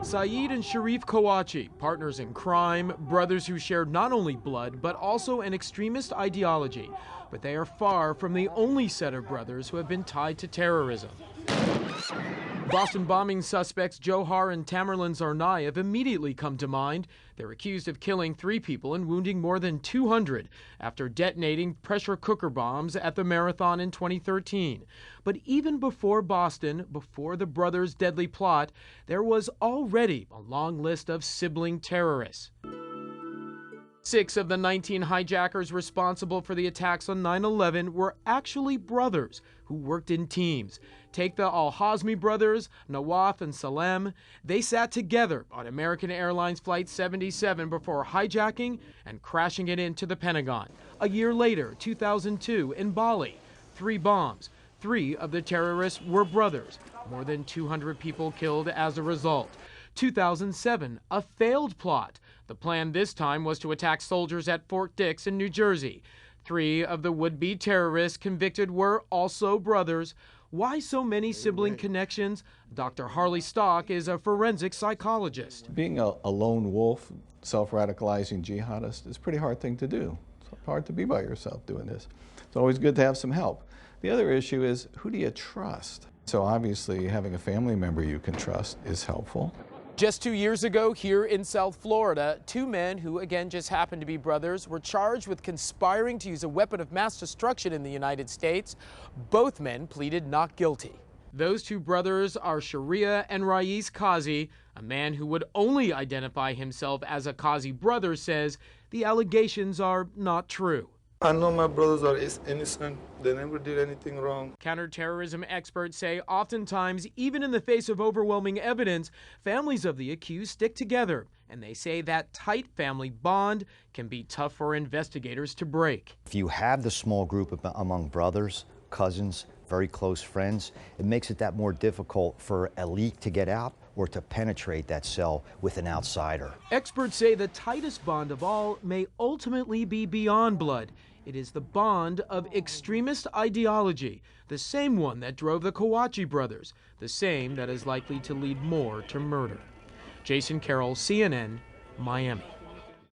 Saeed and Sharif Kawachi, partners in crime, brothers who shared not only blood but also an extremist ideology. But they are far from the only set of brothers who have been tied to terrorism. Boston bombing suspects Johar and Tamerlan Tsarnaev immediately come to mind. They're accused of killing 3 people and wounding more than 200 after detonating pressure cooker bombs at the Marathon in 2013. But even before Boston, before the brothers' deadly plot, there was already a long list of sibling terrorists. 6 of the 19 hijackers responsible for the attacks on 9/11 were actually brothers who worked in teams. Take the Al-Hazmi brothers, Nawaf and Salem. They sat together on American Airlines Flight 77 before hijacking and crashing it into the Pentagon. A year later, 2002, in Bali, 3 bombs. 3 of the terrorists were brothers. More than 200 people killed as a result. 2007, a failed plot. The plan this time was to attack soldiers at Fort Dix in New Jersey. 3 of the would-be terrorists convicted were also brothers. Why so many sibling connections? Dr. Harley Stock is a forensic psychologist. Being a lone wolf, self-radicalizing jihadist is a pretty hard thing to do. It's hard to be by yourself doing this. It's always good to have some help. The other issue is, who do you trust? So obviously having a family member you can trust is helpful. Just 2 years ago, here in South Florida, 2 men who again just happened to be brothers were charged with conspiring to use a weapon of mass destruction in the United States. Both men pleaded not guilty. Those 2 brothers are Sharia and Rais Qazi. A man who would only identify himself as a Qazi brother says the allegations are not true. I know my brothers are innocent. They never did anything wrong. Counterterrorism experts say oftentimes, even in the face of overwhelming evidence, families of the accused stick together. And they say that tight family bond can be tough for investigators to break. If you have the small group among brothers, cousins, very close friends, it makes it that more difficult for a leak to get out or to penetrate that cell with an outsider. Experts say the tightest bond of all may ultimately be beyond blood. It is the bond of extremist ideology, the same one that drove the Kawachi brothers, the same that is likely to lead more to murder. Jason Carroll, CNN, Miami.